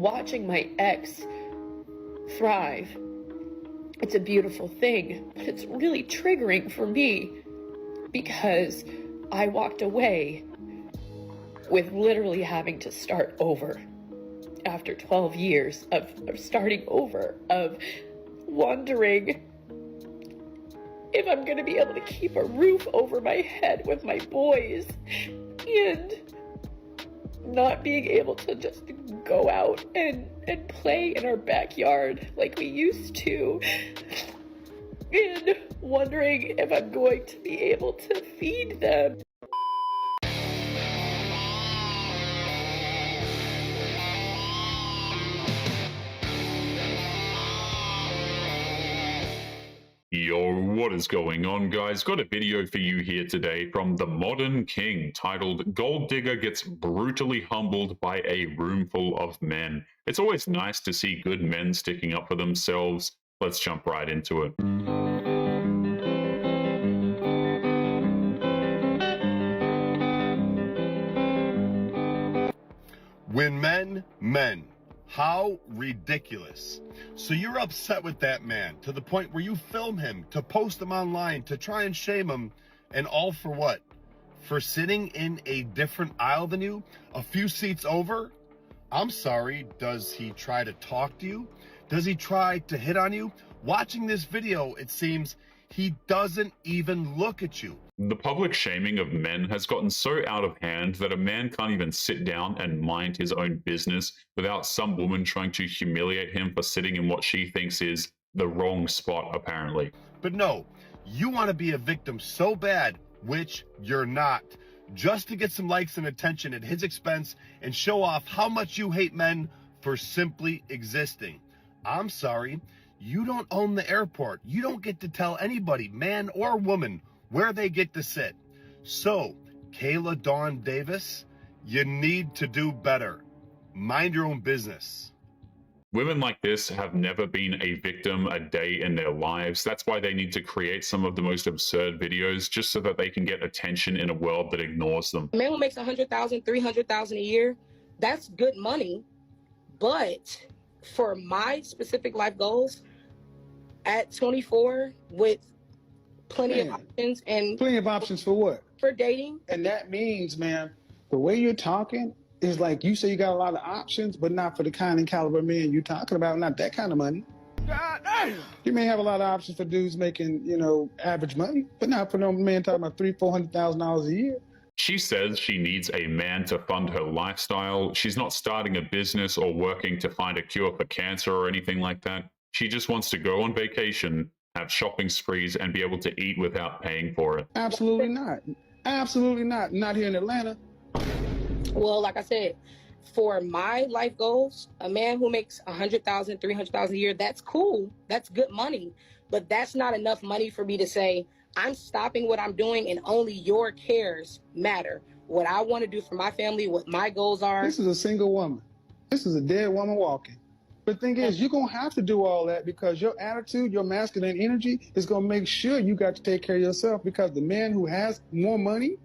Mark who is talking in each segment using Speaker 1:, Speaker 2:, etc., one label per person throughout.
Speaker 1: watching my ex thrive, it's a beautiful thing, but it's really triggering for me because I walked away with literally having to start over after 12 years of starting over, of wondering if I'm going to be able to keep a roof over my head with my boys and not being able to just go out and play in our backyard like we used to, and wondering if I'm going to be able to feed them.
Speaker 2: Yo, what is going on, guys? Got a video for you here today from the Modern King titled Gold Digger Gets Brutally Humbled by a Roomful of Men. It's always nice to see good men sticking up for themselves. Let's jump right into it.
Speaker 3: When men. How ridiculous. So you're upset with that man to the point where you film him to post him online to try and shame him, and all for what? For sitting in a different aisle than you, a few seats over? I'm sorry, does he try to talk to you? Does he try to hit on you? Watching this video, it seems he doesn't even look at you.
Speaker 2: The public shaming of men has gotten so out of hand that a man can't even sit down and mind his own business without some woman trying to humiliate him for sitting in what she thinks is the wrong spot, apparently.
Speaker 3: But no, you want to be a victim so bad, which you're not, just to get some likes and attention at his expense and show off how much you hate men for simply existing. I'm sorry, you don't own the airport. You don't get to tell anybody, man or woman, where they get to sit. So, Kayla Dawn Davis, you need to do better. Mind your own business.
Speaker 2: Women like this have never been a victim a day in their lives. That's why they need to create some of the most absurd videos just so that they can get attention in a world that ignores them.
Speaker 4: A man who makes $100,000, $300,000 a year, that's good money. But for my specific life goals, at 24, with plenty of options, and
Speaker 5: plenty of options for what?
Speaker 4: For dating.
Speaker 5: And that means, man, the way you're talking is like you say you got a lot of options, but not for the kind and caliber man you're talking about, not that kind of money. God damn. You may have a lot of options for dudes making, average money, but not for no man talking about $300,000-$400,000 a year.
Speaker 2: She says she needs a man to fund her lifestyle. She's not starting a business or working to find a cure for cancer or anything like that. She just wants to go on vacation, have shopping sprees, and be able to eat without paying for it.
Speaker 5: Absolutely not. Absolutely not. Not here in Atlanta.
Speaker 4: Well, like I said, for my life goals, a man who makes $100,000, $300,000 a year, that's cool. That's good money. But that's not enough money for me to say, I'm stopping what I'm doing and only your cares matter. What I want to do for my family, what my goals are.
Speaker 5: This is a single woman. This is a dead woman walking. But the thing is, you're going to have to do all that because your attitude, your masculine energy is going to make sure you got to take care of yourself, because the man who has more money,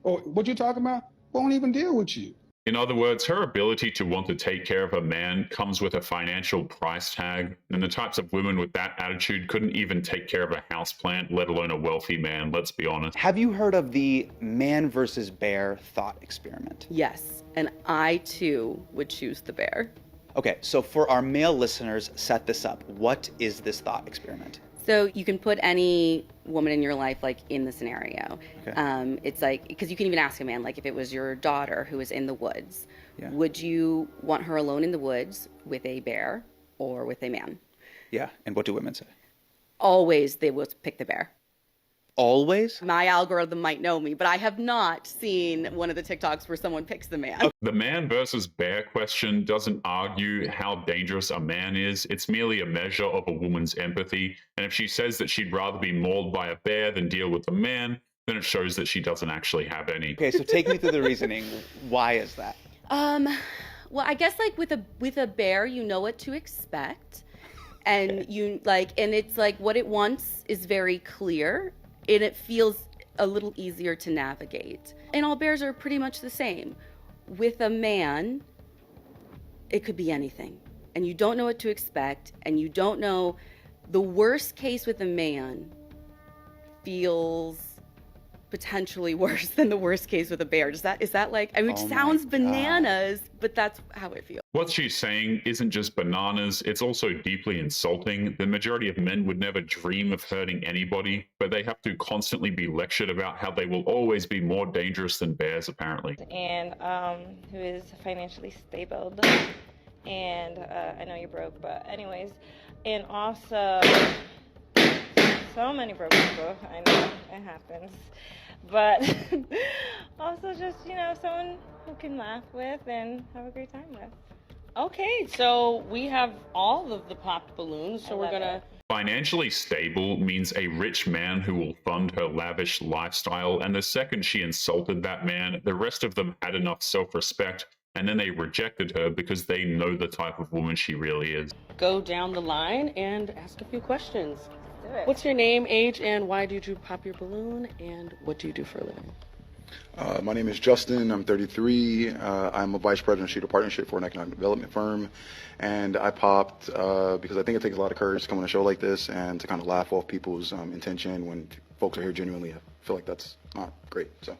Speaker 5: or what you're talking about, won't even deal with you.
Speaker 2: In other words, her ability to want to take care of a man comes with a financial price tag, and the types of women with that attitude couldn't even take care of a houseplant, let alone a wealthy man, let's be honest.
Speaker 6: Have you heard of the man versus bear thought experiment?
Speaker 7: Yes, and I too would choose the bear.
Speaker 6: Okay, so for our male listeners, set this up. What is this thought experiment?
Speaker 7: So you can put any woman in your life like in the scenario.
Speaker 6: Okay.
Speaker 7: It's like, because you can even ask a man, like if it was your daughter who was in the woods,
Speaker 6: Yeah.
Speaker 7: would you want her alone in the woods with a bear or with a man?
Speaker 6: Yeah, and what do women say?
Speaker 7: Always they will pick the bear.
Speaker 6: Always?
Speaker 7: My algorithm might know me, but I have not seen one of the TikToks where someone picks the man.
Speaker 2: The man versus bear question doesn't argue how dangerous a man is. It's merely a measure of a woman's empathy. And if she says that she'd rather be mauled by a bear than deal with a man, then it shows that she doesn't actually have any.
Speaker 6: Okay, so take me through the reasoning. Why is that?
Speaker 7: Well, I guess like with a bear, you know what to expect. And and it's like what it wants is very clear. And it feels a little easier to navigate. And all bears are pretty much the same. With a man, it could be anything. And you don't know what to expect, and you don't know. The worst case with a man feels potentially worse than the worst case with a bear. Is that like, I mean, it
Speaker 6: Oh my
Speaker 7: sounds
Speaker 6: God.
Speaker 7: bananas, but that's how it feels.
Speaker 2: What she's saying isn't just bananas, it's also deeply insulting. The majority of men would never dream of hurting anybody, but they have to constantly be lectured about how they will always be more dangerous than bears, apparently.
Speaker 8: And who is financially stable. And I know you're broke, but anyways. And also, so many broke people. I know it happens. But also just, you know, someone who can laugh with and have a great time with.
Speaker 9: Okay, so we have all of the popped balloons, so
Speaker 8: I
Speaker 9: we're
Speaker 8: love
Speaker 9: gonna...
Speaker 8: it.
Speaker 2: Financially stable means a rich man who will fund her lavish lifestyle, and the second she insulted that man, the rest of them had enough self-respect, and then they rejected her because they know the type of woman she really is.
Speaker 9: go down the line and ask a few questions.
Speaker 8: Do it.
Speaker 9: What's your name, age, and why did you pop your balloon, and what do you do for a living?
Speaker 10: My name is Justin. I'm 33. I'm a vice president of Streeter Partnership for an economic development firm. And I popped because I think it takes a lot of courage to come on a show like this and to kind of laugh off people's intention when folks are here genuinely. I feel like that's not great. So.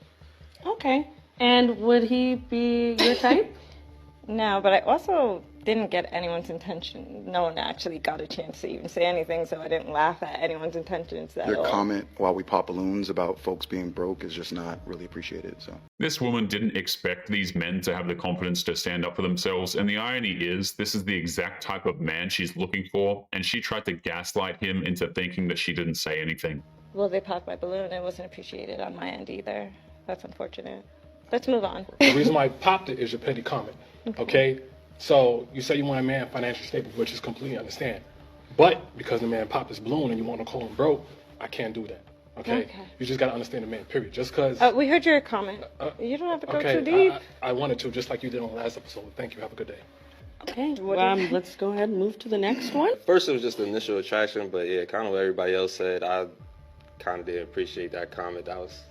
Speaker 9: Okay. And would he be your type?
Speaker 8: No, but I also didn't get anyone's attention. No one actually got a chance to even say anything, so I didn't laugh at anyone's intentions at
Speaker 10: Your
Speaker 8: all.
Speaker 10: comment while we pop balloons about folks being broke is just not really appreciated. So.
Speaker 2: This woman didn't expect these men to have the confidence to stand up for themselves, and the irony is, this is the exact type of man she's looking for, and she tried to gaslight him into thinking that she didn't say anything.
Speaker 8: Well, they popped my balloon. It wasn't appreciated on my end either. That's unfortunate. Let's move on.
Speaker 11: The reason why I popped it is your petty comment. Okay? So you say you want a man financially stable, which is completely understand. But because the man popped his balloon and you want to call him broke, I can't do that. Okay? You just got to understand the man, period. Just because...
Speaker 8: we heard your comment. You don't have to go
Speaker 11: okay,
Speaker 8: too deep.
Speaker 11: I wanted to, just like you did on the last episode. Thank you. Have a good day.
Speaker 9: Okay, let's go ahead and move to the next one.
Speaker 12: First, it was just the initial attraction, but yeah, kind of what everybody else said. I kind of didn't appreciate that comment. That was,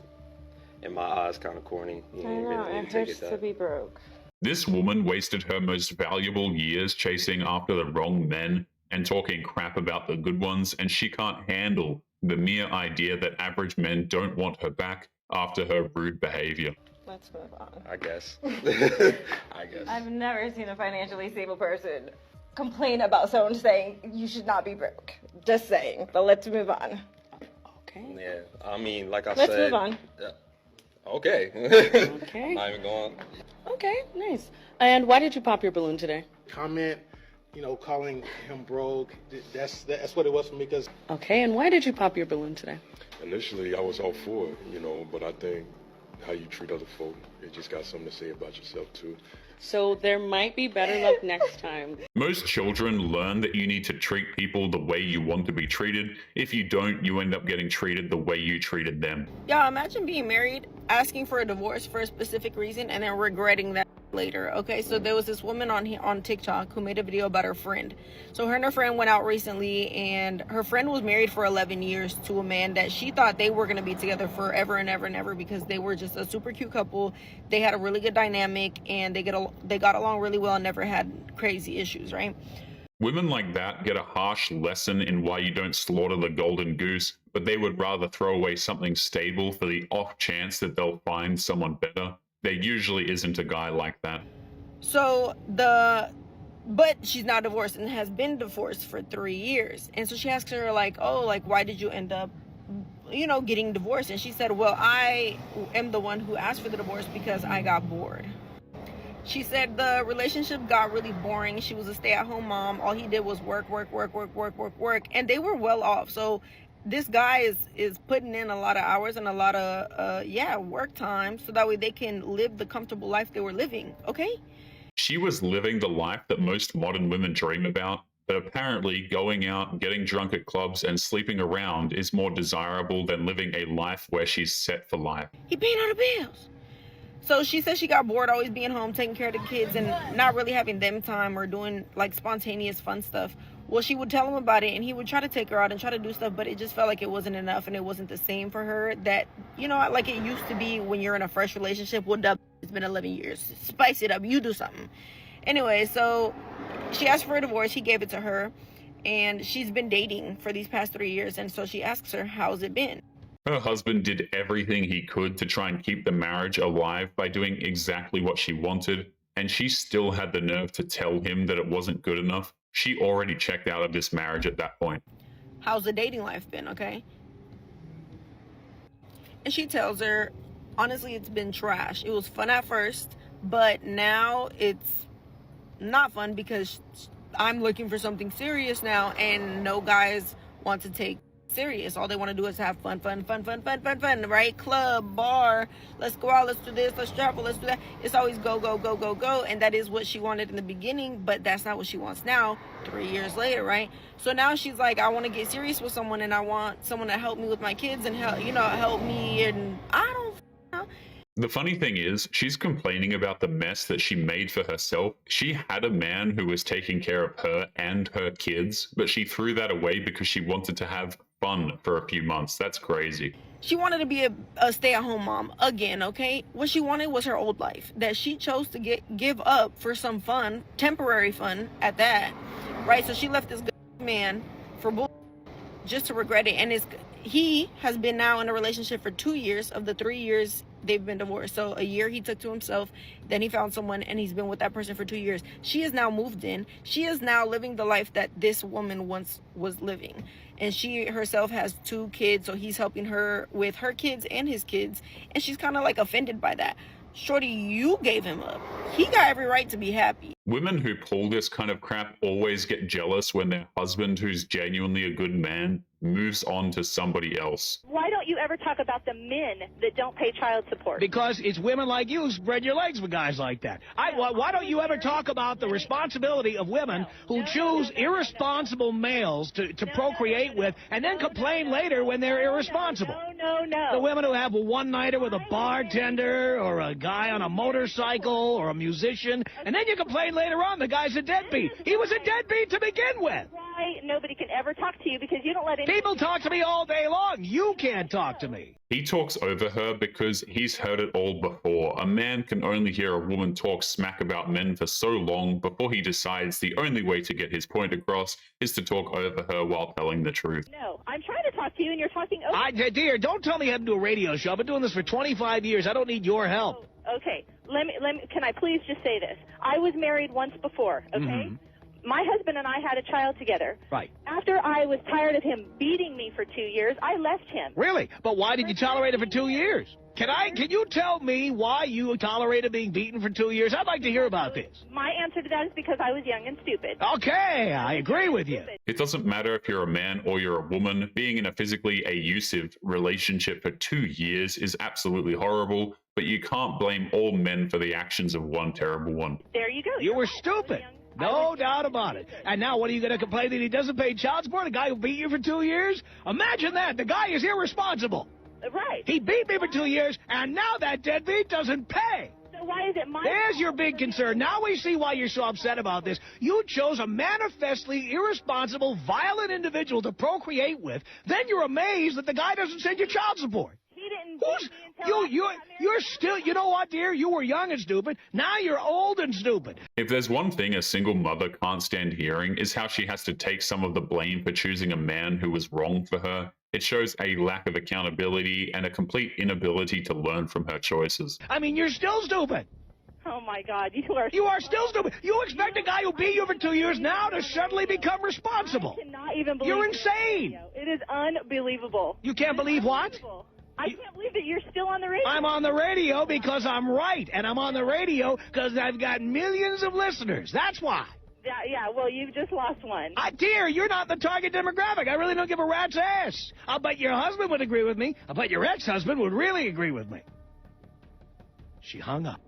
Speaker 12: in my eyes, kind of corny. You
Speaker 8: I
Speaker 12: didn't
Speaker 8: know,
Speaker 12: really
Speaker 8: it
Speaker 12: take
Speaker 8: hurts
Speaker 12: it
Speaker 8: to
Speaker 12: that.
Speaker 8: be broke.
Speaker 2: This woman wasted her most valuable years chasing after the wrong men and talking crap about the good ones, and she can't handle the mere idea that average men don't want her back after her rude behavior.
Speaker 8: Let's move on.
Speaker 12: I guess. I guess.
Speaker 8: I've never seen a financially stable person complain about someone saying you should not be broke. Just saying. But let's move on.
Speaker 9: Okay.
Speaker 12: Yeah, I mean, like I
Speaker 8: Let's
Speaker 12: said.
Speaker 8: move on.
Speaker 12: Okay.
Speaker 9: Okay.
Speaker 12: Not even going.
Speaker 9: Okay, nice. And why did you pop your balloon today?
Speaker 5: Comment, calling him broke. That's what it was for me. Because
Speaker 9: Okay, and why did you pop your balloon today?
Speaker 13: Initially, I was all for it, but I think how you treat other folk, it just got something to say about yourself, too.
Speaker 9: So there might be better luck next time.
Speaker 2: Most children learn that you need to treat people the way you want to be treated. If you don't, you end up getting treated the way you treated them.
Speaker 14: Y'all, imagine being married, asking for a divorce for a specific reason, and then regretting that later. Okay, so there was this woman on TikTok who made a video about her friend. So her and her friend went out recently, and her friend was married for 11 years to a man that she thought they were going to be together forever and ever and ever because they were just a super cute couple. They had a really good dynamic, and they got along really well and never had crazy issues, right?
Speaker 2: Women like that get a harsh lesson in why you don't slaughter the golden goose, but they would rather throw away something stable for the off chance that they'll find someone better. There usually isn't a guy like that.
Speaker 14: So but she's not divorced and has been divorced for 3 years. And so she asks her why did you end up, getting divorced? And she said, well, I am the one who asked for the divorce because I got bored. She said the relationship got really boring. She was a stay-at-home mom. All he did was work. And they were well off. So this guy is putting in a lot of hours and a lot of, work time so that way they can live the comfortable life they were living. Okay?
Speaker 2: She was living the life that most modern women dream about, but apparently going out, getting drunk at clubs, and sleeping around is more desirable than living a life where she's set for life.
Speaker 14: He paid all the bills. So she said she got bored always being home, taking care of the kids, and not really having them time or doing spontaneous fun stuff. Well, she would tell him about it, and he would try to take her out and try to do stuff, but it just felt like it wasn't enough, and it wasn't the same for her that, like it used to be when you're in a fresh relationship. What up? It's been 11 years. Spice it up. You do something. Anyway, so she asked for a divorce. He gave it to her. And she's been dating for these past 3 years. And so she asks her, how's it been?
Speaker 2: Her husband did everything he could to try and keep the marriage alive by doing exactly what she wanted, and she still had the nerve to tell him that it wasn't good enough. She already checked out of this marriage at that point.
Speaker 14: How's the dating life been, okay? And she tells her, honestly, it's been trash. It was fun at first, but now it's not fun because I'm looking for something serious now, and no guys want to take serious. All they want to do is have fun, right? Club, bar, let's go out, let's do this, let's travel, let's do that. It's always go, go, go, go, go. And that is what she wanted in the beginning, but that's not what she wants now, 3 years later, right? So now she's like, I want to get serious with someone, and I want someone to help me with my kids and help me, and I don't know.
Speaker 2: The funny thing is, she's complaining about the mess that she made for herself. She had a man who was taking care of her and her kids, but she threw that away because she wanted to have fun for a few months. That's crazy.
Speaker 14: She wanted to be a stay-at-home mom again, okay? What she wanted was her old life that she chose to give up for some fun, temporary fun at that, right? So she left this good man for bull just to regret it. And he has been now in a relationship for 2 years of the 3 years they've been divorced. So a year he took to himself, then he found someone, and he's been with that person for 2 years. She has now moved in. She is now living the life that this woman once was living. And she herself has 2 kids, so he's helping her with her kids and his kids. And she's kind of like offended by that. Shorty, you gave him up. He got every right to be happy.
Speaker 2: Women who pull this kind of crap always get jealous when their husband, who's genuinely a good man, moves on to somebody else.
Speaker 15: Why don't you ever talk about the men that don't pay child support?
Speaker 16: Because it's women like you who spread your legs with guys like that. Why don't you ever talk about the responsibility of women who choose irresponsible males to procreate with and then complain later when they're irresponsible?
Speaker 15: No.
Speaker 16: The women who have a one-nighter with a bartender or a guy on a motorcycle or a musician, and then you complain later on the guy's a deadbeat. He was a deadbeat to begin with.
Speaker 15: Why nobody can ever talk to you because you don't let any...
Speaker 16: People talk to me all day long. You can't talk to me.
Speaker 2: He talks over her because he's heard it all before. A man can only hear a woman talk smack about men for so long before he decides the only way to get his point across is to talk over her while telling the truth.
Speaker 15: No, I'm trying to talk to you and you're talking over...
Speaker 16: Dear, don't tell me how to do a radio show. I've been doing this for 25 years. I don't need your help.
Speaker 15: Oh, okay, let me. Can I please just say this? I was married once before, okay? Mm-hmm. My husband and I had a child together.
Speaker 16: Right.
Speaker 15: After I was tired of him beating me for 2 years, I left him.
Speaker 16: Really? But why did you tolerate it for 2 years? Can you tell me why you tolerated being beaten for 2 years? I'd like to hear about this.
Speaker 15: My answer to that is because I was young and stupid.
Speaker 16: Okay, I agree with you.
Speaker 2: It doesn't matter if you're a man or you're a woman. Being in a physically abusive relationship for 2 years is absolutely horrible, but you can't blame all men for the actions of one terrible one.
Speaker 15: There you go.
Speaker 16: You were stupid. No doubt about it. And now what are you going to complain that he doesn't pay child support? A guy who beat you for 2 years? Imagine that. The guy is irresponsible.
Speaker 15: Right.
Speaker 16: He beat me for 2 years, and now that deadbeat doesn't pay.
Speaker 15: So why is it my
Speaker 16: There's your big concern. Now we see why you're so upset about this. You chose a manifestly irresponsible, violent individual to procreate with. Then you're amazed that the guy doesn't send you child support.
Speaker 15: He didn't beat me until
Speaker 16: you're still, you know what, dear? You were young and stupid. Now you're old and stupid.
Speaker 2: If there's one thing a single mother can't stand hearing is how she has to take some of the blame for choosing a man who was wrong for her. It shows a lack of accountability and a complete inability to learn from her choices.
Speaker 16: I mean, you're still stupid.
Speaker 15: Oh, my God, you are...
Speaker 16: You are still stupid. You expect a guy who beat you for 2 years now to suddenly become responsible.
Speaker 15: I cannot even believe
Speaker 16: You're insane.
Speaker 15: It is unbelievable.
Speaker 16: You can't believe what?
Speaker 15: I can't believe that you're still on the radio.
Speaker 16: I'm on the radio because I'm right, and I'm on the radio because I've got millions of listeners. That's why.
Speaker 15: Yeah, well, you've just lost one.
Speaker 16: Dear, you're not the target demographic. I really don't give a rat's ass. I'll bet your husband would agree with me. I'll bet your ex-husband would really agree with me. She hung up.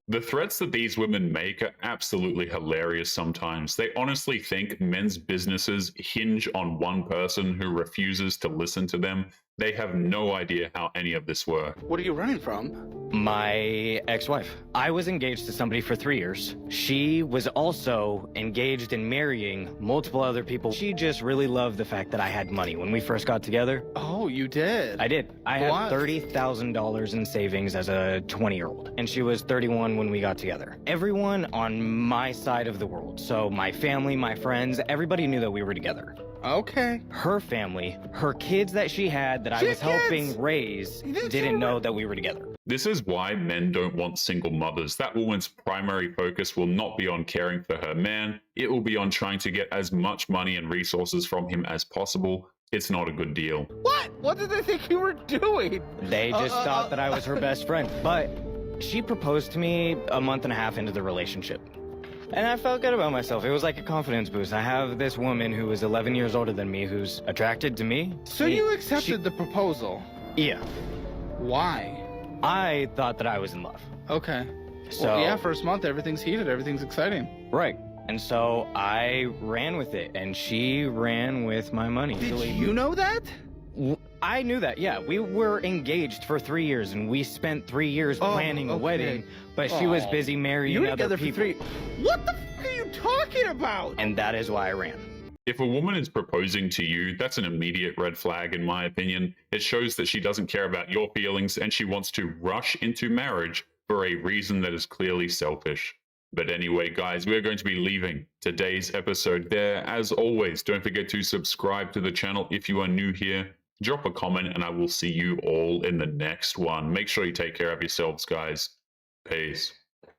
Speaker 2: The threats that these women make are absolutely hilarious sometimes. They honestly think men's businesses hinge on one person who refuses to listen to them. They have no idea how any of this worked.
Speaker 17: What are you running from?
Speaker 18: My ex-wife. I was engaged to somebody for 3 years. She was also engaged and marrying multiple other people. She just really loved the fact that I had money when we first got together.
Speaker 17: Oh, you did?
Speaker 18: I did. I had
Speaker 17: What?
Speaker 18: $30,000 in savings as a 20-year-old, and she was 31 when we got together. Everyone on my side of the world, so my family, my friends, everybody knew that we were together.
Speaker 17: Okay.
Speaker 18: Her family, her kids that she had that I was helping raise, didn't know that we were together.
Speaker 2: This is why men don't want single mothers. That woman's primary focus will not be on caring for her man. It will be on trying to get as much money and resources from him as possible. It's not a good deal.
Speaker 17: What? What did they think you were doing?
Speaker 18: They just thought that I was her best friend. But she proposed to me a month and a half into the relationship. And I felt good about myself. It was like a confidence boost. I have this woman who is 11 years older than me who's attracted to me.
Speaker 17: So you accepted the proposal?
Speaker 18: Yeah.
Speaker 17: Why?
Speaker 18: I thought that I was in love.
Speaker 17: Okay.
Speaker 18: So
Speaker 17: Well, yeah, first month, everything's heated, everything's exciting.
Speaker 18: Right. And so I ran with it, and she ran with my money.
Speaker 17: Did you know that?
Speaker 18: I knew that, yeah. We were engaged for 3 years, and we spent 3 years planning a wedding, but she was busy marrying
Speaker 17: You were
Speaker 18: other
Speaker 17: together
Speaker 18: people.
Speaker 17: for 3... What the f*** are you talking about?
Speaker 18: And that is why I ran.
Speaker 2: If a woman is proposing to you, that's an immediate red flag in my opinion. It shows that she doesn't care about your feelings and she wants to rush into marriage for a reason that is clearly selfish. But anyway, guys, we're going to be leaving today's episode there. As always, don't forget to subscribe to the channel if you are new here. Drop a comment and I will see you all in the next one. Make sure you take care of yourselves, guys. Peace.